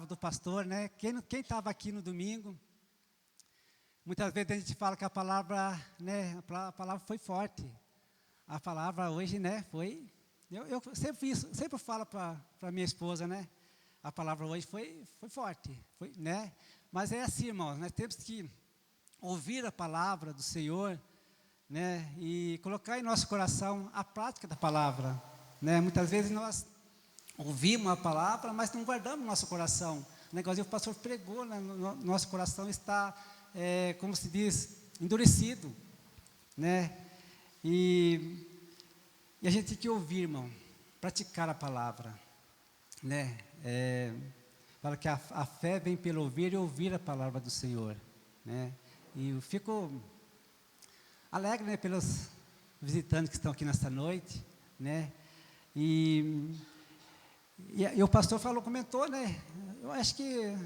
do pastor, né? Quem estava aqui no domingo, muitas vezes a gente fala que a palavra, né? A palavra foi forte. A palavra hoje, né? Foi. Eu sempre falo para minha esposa, né? A palavra hoje foi forte, né? Mas é assim, irmãos, nós temos que ouvir a palavra do Senhor, né? E colocar em nosso coração a prática da palavra, né? Muitas vezes nós ouvimos a palavra, mas não guardamos no nosso coração. O negócio que o pastor pregou, né? Nosso coração está, como se diz, endurecido, né? E a gente tem que ouvir, irmão, praticar a palavra, né? Fala que a fé vem pelo ouvir e ouvir a palavra do Senhor, né? E eu fico alegre, né, pelos visitantes que estão aqui nesta noite, né? E o pastor comentou, né? Eu acho que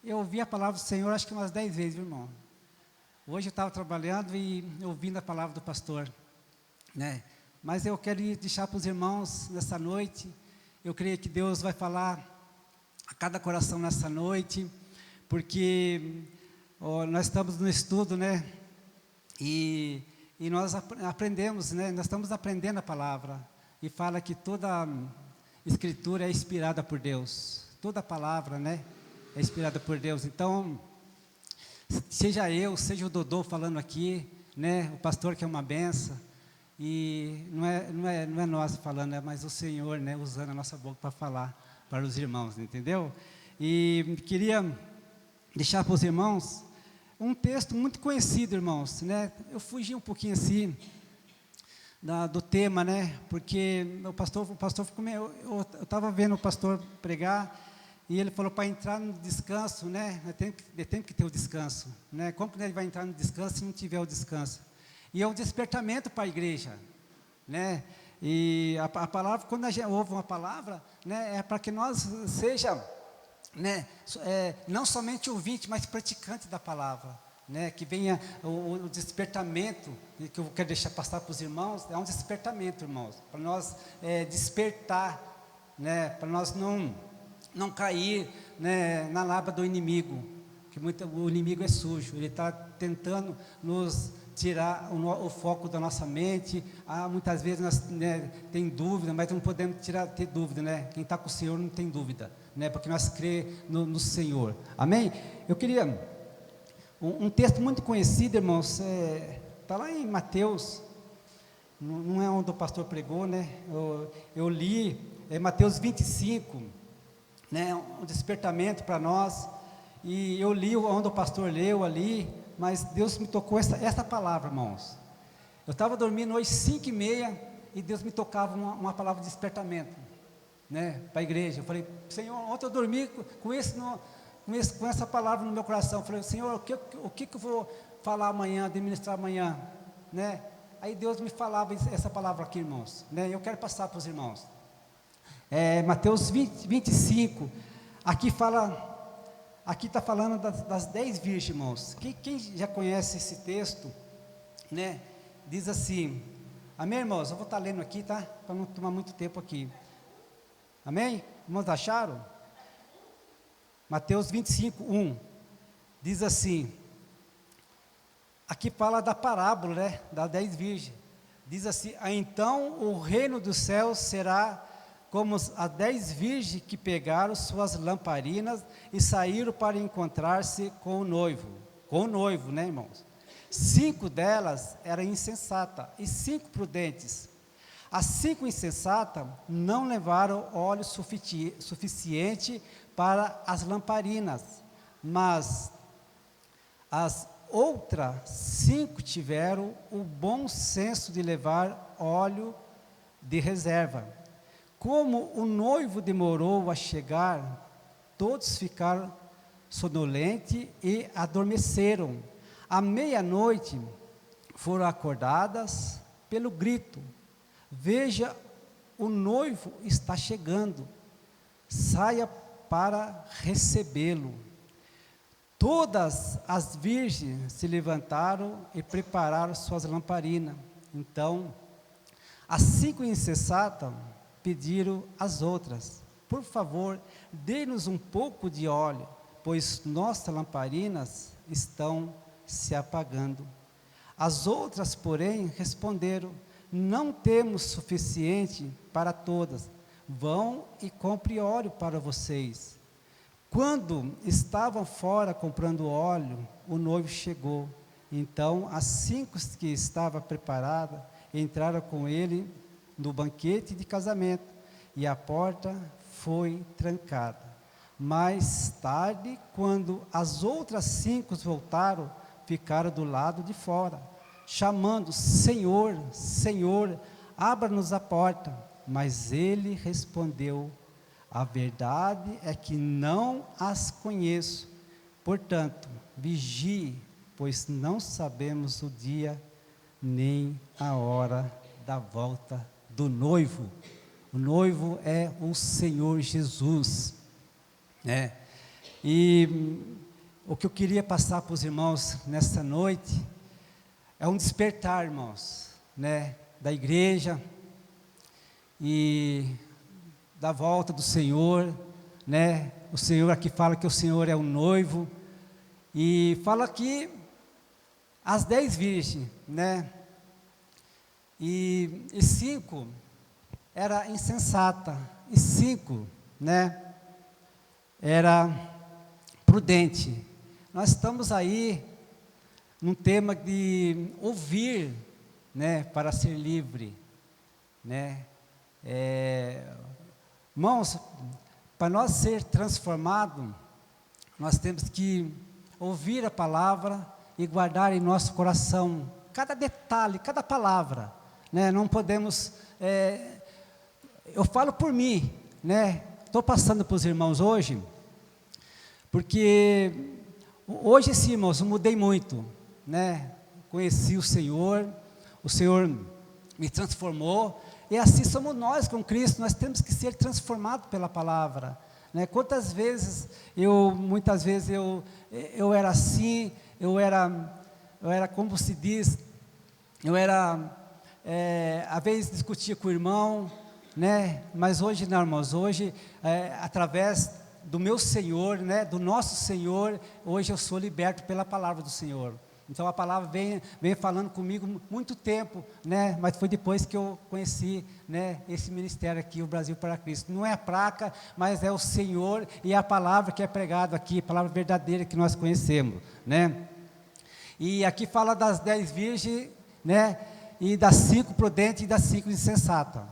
eu ouvi a palavra do Senhor, acho que umas 10 vezes, viu, irmão? Hoje eu estava trabalhando e ouvindo a palavra do pastor, né? Mas eu quero deixar para os irmãos nessa noite. Eu creio que Deus vai falar a cada coração nessa noite, porque nós estamos no estudo, né? E nós aprendemos, né? Nós estamos aprendendo a palavra. E fala que toda Escritura é inspirada por Deus. Toda palavra, né? É inspirada por Deus. Então, seja eu, seja o Dodô falando aqui, né? O pastor que é uma benção. E não é nós falando, é mais o Senhor, né? Usando a nossa boca para falar para os irmãos, entendeu? E queria deixar para os irmãos um texto muito conhecido, irmãos, né? Eu fugi um pouquinho assim do tema, né? Porque o pastor ficou meio, eu estava vendo o pastor pregar e ele falou para entrar no descanso, né? Tem que ter o descanso, né? Como que ele vai entrar no descanso se não tiver o descanso? E é um despertamento para a igreja, né? E a palavra, quando a gente ouve uma palavra, né? É para que nós seja, né? Não somente ouvinte, mas praticante da palavra, né? Que venha o despertamento, que eu quero deixar passar para os irmãos, é um despertamento, irmãos, para nós despertar, né? Para nós não cair, né, na lábia do inimigo, que o inimigo é sujo, ele está tentando nos tirar o foco da nossa mente. Muitas vezes nós, né, tem dúvida, mas não podemos ter dúvida, né? Quem está com o Senhor não tem dúvida, né? Porque nós cremos no Senhor, amém? Eu queria um texto muito conhecido, irmãos, está lá em Mateus, não é onde o pastor pregou, né? Eu li, Mateus 25, né? Um despertamento para nós, e eu li onde o pastor leu ali, mas Deus me tocou essa palavra, irmãos. Eu estava dormindo hoje 5h30 e Deus me tocava uma palavra de despertamento, né, para a igreja. Eu falei, Senhor, ontem eu dormi com essa palavra no meu coração. Eu falei, Senhor, o que eu vou falar amanhã, administrar amanhã, né? Aí Deus me falava essa palavra aqui, irmãos, né? Eu quero passar para os irmãos. Mateus 25, aqui está falando das 10 virgens, irmãos. Quem já conhece esse texto, né? Diz assim, amém, irmãos? Eu vou estar lendo aqui, tá? Para não tomar muito tempo aqui. Amém? Irmãos, acharam? Mateus 25, 1. Diz assim, aqui fala da parábola, né? Das 10 virgens. Diz assim, então o reino dos céus será como as 10 virgens que pegaram suas lamparinas e saíram para encontrar-se com o noivo, né, irmãos? 5 delas eram insensatas e 5 prudentes. As 5 insensatas não levaram óleo suficiente para as lamparinas, mas as outras 5 tiveram o bom senso de levar óleo de reserva. Como o noivo demorou a chegar, todos ficaram sonolentes e adormeceram. À meia-noite foram acordadas pelo grito: veja, o noivo está chegando, saia para recebê-lo. Todas as virgens se levantaram e prepararam suas lamparinas. Então, as 5 insensatas pediram às outras: por favor, dê-nos um pouco de óleo, pois nossas lamparinas estão se apagando. As outras, porém, responderam: não temos suficiente para todas. Vão e compre óleo para vocês. Quando estavam fora comprando óleo, o noivo chegou. Então, as 5 que estavam preparadas entraram com ele no banquete de casamento, e a porta foi trancada. Mais tarde, quando as outras 5 voltaram, ficaram do lado de fora, chamando: Senhor, Senhor, abra-nos a porta. Mas ele respondeu: a verdade é que não as conheço. Portanto, vigie, pois não sabemos o dia nem a hora da volta do noivo. O noivo é o Senhor Jesus, né? E o que eu queria passar para os irmãos nessa noite é um despertar, irmãos, né, da igreja e da volta do Senhor, né? O Senhor aqui fala que o Senhor é o noivo, e fala aqui as 10 virgens, né? E 5 era insensata, e 5, né, era prudente. Nós estamos aí num tema de ouvir, né, para ser livre, né? Irmãos, para nós ser transformados, nós temos que ouvir a palavra e guardar em nosso coração cada detalhe, cada palavra, né? Não podemos, eu falo por mim, né? Estou passando para os irmãos hoje, porque hoje sim, irmãos, eu mudei muito, né? Conheci o Senhor me transformou, e assim somos nós com Cristo. Nós temos que ser transformados pela palavra, né? Quantas vezes muitas vezes eu era assim, eu era como se diz, às vezes discutia com o irmão, né? Mas hoje não, irmãos, hoje, através do meu Senhor, né, do nosso Senhor, hoje eu sou liberto pela palavra do Senhor. Então a palavra vem falando comigo muito tempo, né? Mas foi depois que eu conheci, né, esse ministério aqui, o Brasil para Cristo. Não é a placa, mas é o Senhor e a palavra que é pregada aqui, a palavra verdadeira que nós conhecemos, né? E aqui fala das 10 virgens, né? E das 5 prudentes e das 5 insensatas,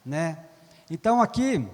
né? Então aqui,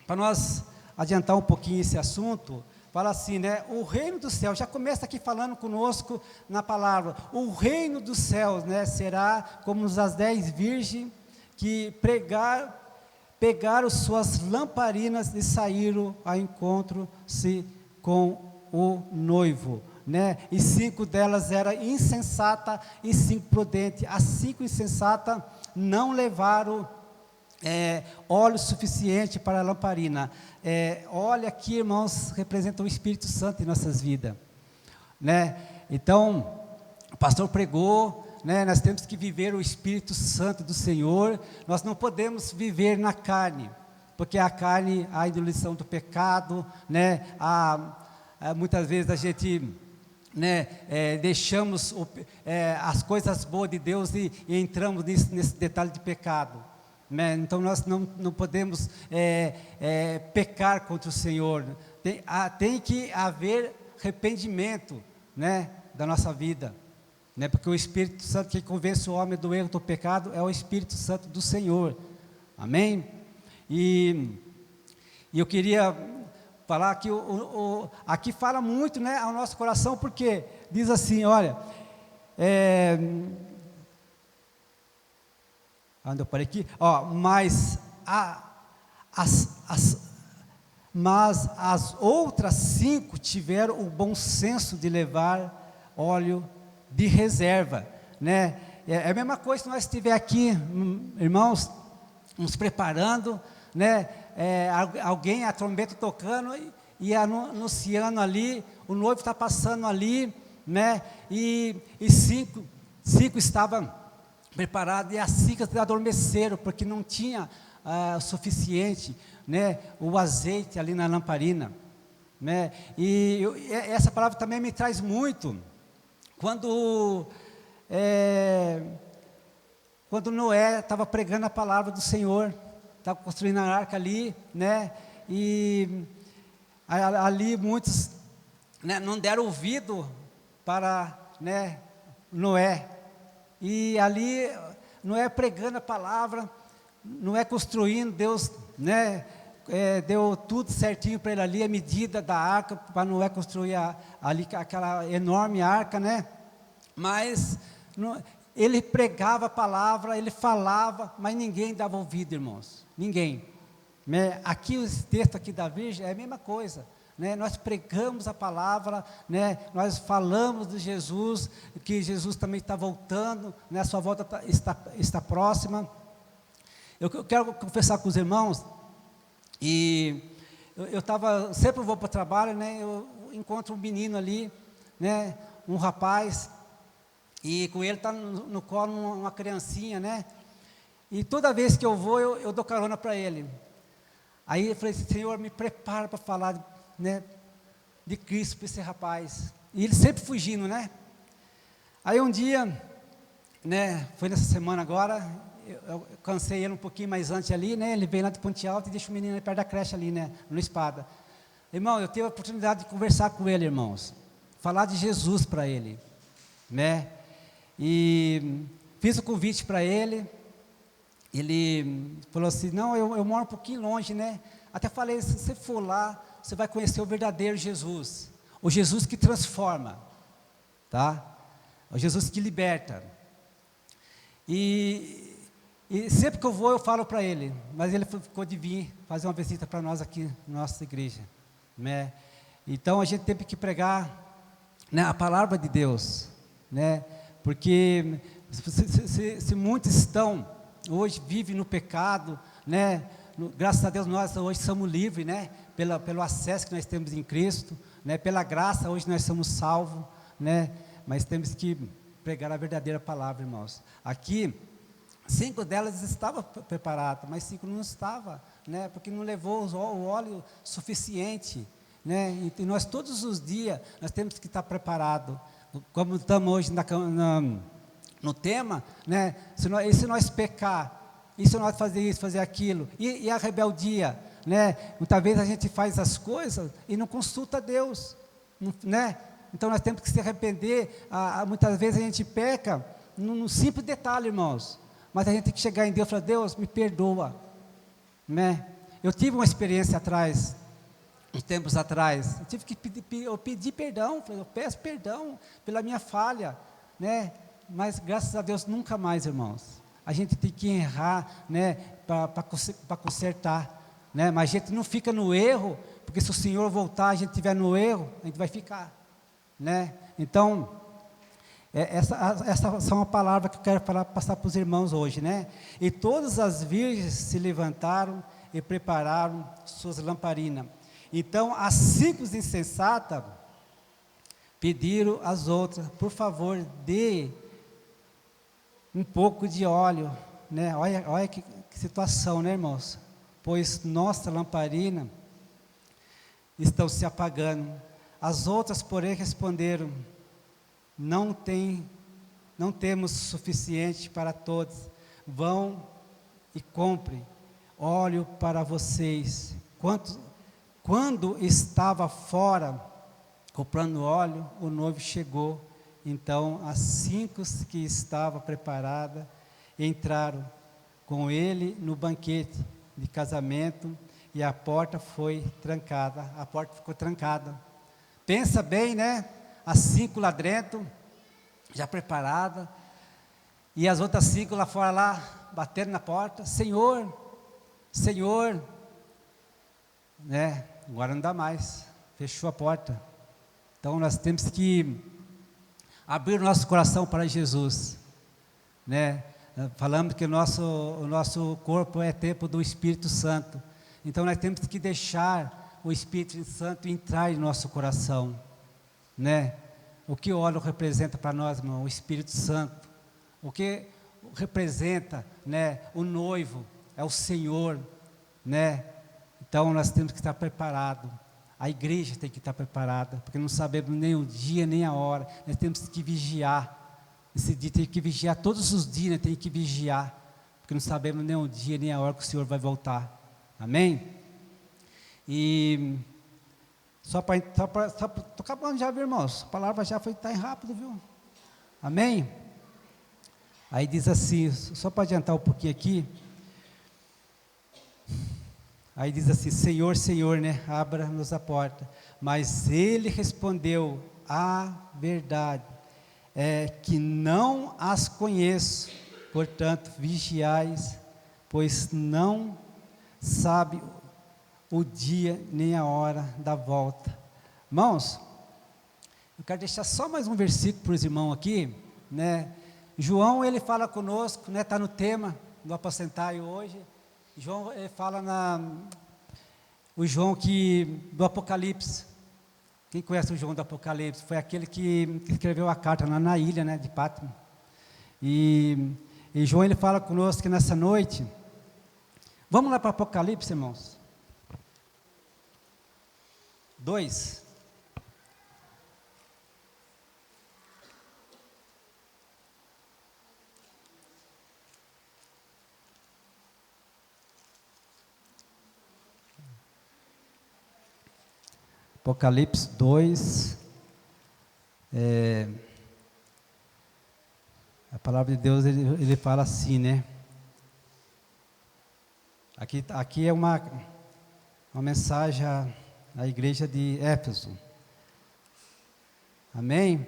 para nós adiantar um pouquinho esse assunto, fala assim, né? O reino dos céus, já começa aqui falando conosco na palavra, o reino dos céus, né, será como as 10 virgens que pegaram suas lamparinas e saíram ao encontro-se com o noivo, né? E 5 delas eram insensatas e 5 prudentes. As 5 insensatas não levaram óleo suficiente para a lamparina. Óleo aqui, irmãos, representa o Espírito Santo em nossas vidas, né? Então, o pastor pregou, né? Nós temos que viver o Espírito Santo do Senhor. Nós não podemos viver na carne, porque a carne, a indolição do pecado, né? Muitas vezes a gente, né, deixamos as coisas boas de Deus e entramos nesse detalhe de pecado, né? Então nós não podemos pecar contra o Senhor. Tem que haver arrependimento, né, da nossa vida, né? Porque o Espírito Santo que convence o homem do erro, do pecado, é o Espírito Santo do Senhor. Amém? E eu queria falar que aqui fala muito, né, ao nosso coração, porque diz assim, olha, onde eu parei aqui? Mas as outras 5 tiveram o bom senso de levar óleo de reserva, né? É a mesma coisa se nós estiver aqui, irmãos, nos preparando, né? Alguém, a trombeta tocando e anunciando ali, o noivo está passando ali, né? E 5 estavam preparados, e as 5 adormeceram, porque não tinha o suficiente, né, o azeite ali na lamparina, né? E essa palavra também me traz muito, quando Noé estava pregando a palavra do Senhor, estava construindo a arca ali, né? E ali muitos, né, não deram ouvido para, né, Noé. E ali Noé pregando a palavra, Noé construindo, Deus, né, deu tudo certinho para ele ali, a medida da arca, para Noé construir ali aquela enorme arca, né? Mas ele pregava a palavra, ele falava, mas ninguém dava ouvido, irmãos, ninguém, né? Aqui esse texto aqui da Virgem é a mesma coisa, né? Nós pregamos a palavra, né? Nós falamos de Jesus, que Jesus também está voltando, né? A sua volta está próxima. Eu quero confessar com os irmãos, e eu estava, sempre vou para o trabalho, né? Eu encontro um menino ali, né? Um rapaz, e com ele está no colo uma criancinha, né? E toda vez que eu vou, eu dou carona para ele. Aí eu falei assim: Senhor, me prepara para falar, né, de Cristo para esse rapaz. E ele sempre fugindo, né? Aí um dia, né, foi nessa semana agora, eu cansei ele um pouquinho mais antes ali, né? Ele veio lá de Ponte Alta e deixa o menino ali perto da creche ali, né? No Espada. Irmão, eu tive a oportunidade de conversar com ele, irmãos. Falar de Jesus para ele, né? E fiz o convite para ele. Ele falou assim: não, eu moro um pouquinho longe, né? Até falei: se você for lá, você vai conhecer o verdadeiro Jesus, o Jesus que transforma, tá? O Jesus que liberta. E sempre que eu vou, eu falo para ele, mas ele ficou de vir fazer uma visita para nós aqui na nossa igreja, né? Então a gente teve que pregar, né, a palavra de Deus, né? Porque se muitos estão hoje, vivem no pecado, né? Graças a Deus nós hoje somos livres, né? Pelo acesso que nós temos em Cristo, né? Pela graça hoje nós somos salvos, né? Mas temos que pregar a verdadeira palavra, irmãos. Aqui 5 delas estavam preparadas, mas 5 não estavam, né? Porque não levou o óleo suficiente, né? E nós todos os dias nós temos que estar preparados, como estamos hoje no tema, né? Se nós pecar, e se nós fazer isso, fazer aquilo, e a rebeldia, né? Muitas vezes a gente faz as coisas e não consulta Deus, né? Então nós temos que se arrepender. Muitas vezes a gente peca num simples detalhe, irmãos, mas a gente tem que chegar em Deus e falar: Deus, me perdoa, né? Eu tive uma experiência atrás, uns tempos atrás, eu tive que pedir perdão, eu peço perdão pela minha falha, né? Mas graças a Deus nunca mais, irmãos. A gente tem que errar, né, para consertar, né? Mas a gente não fica no erro, porque se o Senhor voltar, a gente estiver no erro, a gente vai ficar, né? Então, essa são a palavra que eu quero passar para os irmãos hoje, né? E todas as virgens se levantaram e prepararam suas lamparinas. Então, as 5 insensatas pediram às outras: por favor, dê um pouco de óleo, né? Olha que situação, né, irmãos? Pois nossa lamparina estão se apagando. As outras, porém, responderam: não temos suficiente para todos. Vão e comprem óleo para vocês. Quando estava fora comprando óleo, o noivo chegou. Então as 5 que estavam preparadas entraram com ele no banquete de casamento, e a porta foi trancada. A porta ficou trancada. Pensa bem, né? As 5 lá dentro, já preparadas, e as outras 5 lá fora, lá, batendo na porta: Senhor, Senhor, né? Agora não dá mais, fechou a porta. Então nós temos que abrir o nosso coração para Jesus, né? Falamos que o nosso corpo é templo do Espírito Santo. Então nós temos que deixar o Espírito Santo entrar em nosso coração, né? O que o óleo representa para nós, irmão? O Espírito Santo. O que representa, né, o noivo? é o Senhor, né? Então nós temos que estar preparados. A igreja tem que estar preparada, porque não sabemos nem o dia nem a hora. Nós temos que vigiar. Esse dia tem que vigiar todos os dias, né? Tem que vigiar, porque não sabemos nem o dia nem a hora que o Senhor vai voltar. Amém? E só para estou acabando já, viu, irmãos? A palavra já foi tá rápido, viu? Amém? Aí diz assim, só para adiantar um pouquinho aqui. Aí diz assim, Senhor, Senhor, né? Abra-nos a porta. Mas ele respondeu, a verdade é que não as conheço. Portanto, vigiais, pois não sabe o dia nem a hora da volta. Irmãos, eu quero deixar só mais um versículo para os irmãos aqui, né? João, ele fala conosco, né? Está no tema do aposentário hoje. João, ele fala o João do Apocalipse. Quem conhece o João do Apocalipse? Foi aquele que escreveu a carta na ilha, né, de Patmos. E João, ele fala conosco que nessa noite, vamos lá para Apocalipse, irmãos. 2. Apocalipse 2, a palavra de Deus, ele fala assim, né? Aqui é uma mensagem à igreja de Éfeso. Amém?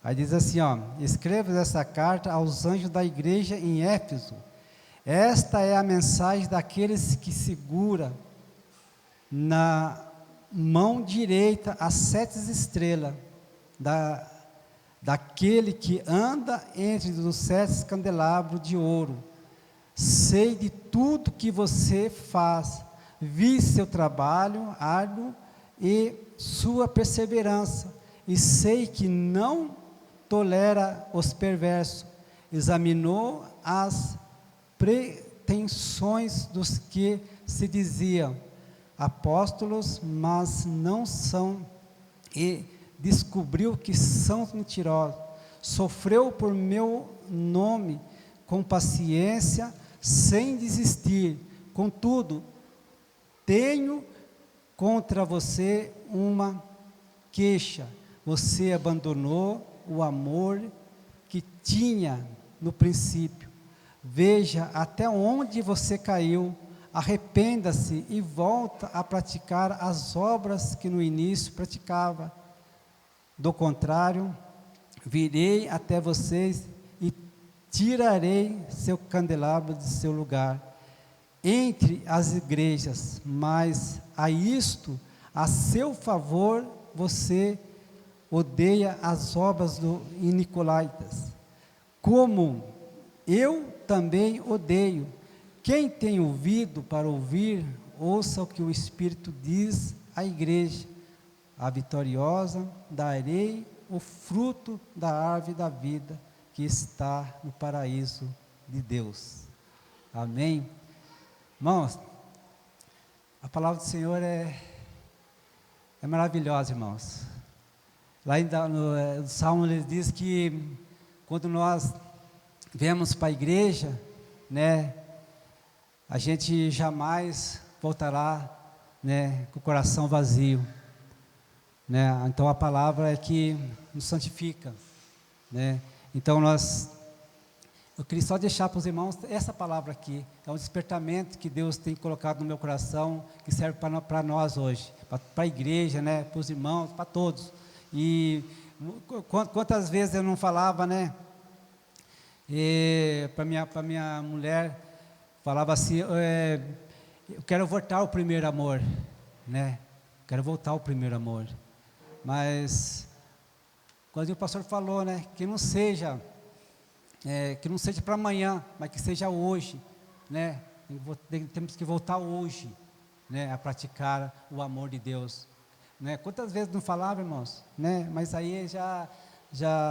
Aí diz assim, ó, escreva essa carta aos anjos da igreja em Éfeso. Esta é a mensagem daqueles que segura na mão direita as 7 estrelas, daquele que anda entre os 7 candelabros de ouro. Sei de tudo que você faz, vi seu trabalho árduo e sua perseverança, e sei que não tolera os perversos. Examinou as pretensões dos que se diziam apóstolos, mas não são, e descobriu que são mentirosos. Sofreu por meu nome com paciência, sem desistir. Contudo, tenho contra você uma queixa. Você abandonou o amor que tinha no princípio. Veja até onde você caiu. Arrependa-se e volta a praticar as obras que no início praticava. Do contrário, virei até vocês e tirarei seu candelabro de seu lugar entre as igrejas, mas a isto, a seu favor, você odeia as obras do Nicolaítas, como eu também odeio. Quem tem ouvido para ouvir, ouça o que o Espírito diz à igreja. A vitoriosa darei o fruto da árvore da vida que está no paraíso de Deus. Amém? Irmãos, a palavra do Senhor é maravilhosa, irmãos. Lá no Salmo ele diz que quando nós viemos para a igreja, né, a gente jamais voltará, né, com o coração vazio, né? Então a palavra é que nos santifica, né? Então eu queria só deixar para os irmãos essa palavra aqui, é um despertamento que Deus tem colocado no meu coração, que serve para nós hoje, para a igreja, né, para os irmãos, para todos. E quantas vezes eu não falava, né, para minha mulher, falava assim, eu quero voltar ao primeiro amor, né, quero voltar ao primeiro amor. Mas quando o pastor falou, né, que não seja para amanhã, mas que seja hoje, né? Temos que voltar hoje, né, a praticar o amor de Deus, né? Quantas vezes não falava, irmãos, né? Mas aí já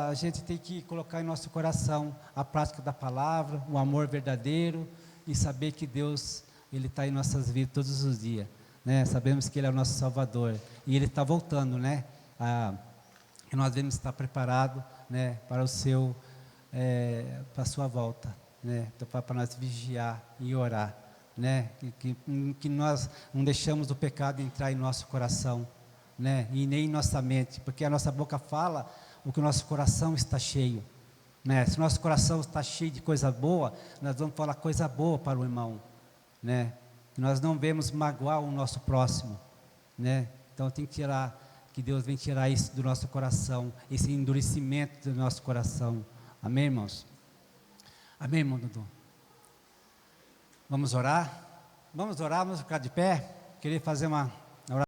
a gente tem que colocar em nosso coração a prática da palavra, o amor verdadeiro, em saber que Deus, Ele está em nossas vidas todos os dias, né? Sabemos que Ele é o nosso Salvador, e Ele está voltando, né? E nós devemos estar preparados, né, para para a sua volta, né? Então, para nós vigiar e orar, né? Que nós não deixamos o pecado entrar em nosso coração, né? E nem em nossa mente, porque a nossa boca fala o que o nosso coração está cheio, né? Se o nosso coração está cheio de coisa boa, nós vamos falar coisa boa para o irmão, né? Nós não vemos magoar o nosso próximo, né? Então tem que tirar, que Deus vem tirar isso do nosso coração, esse endurecimento do nosso coração. Amém, irmãos? Amém, irmão Dudu? Vamos orar? Vamos orar, vamos ficar de pé. Queria fazer uma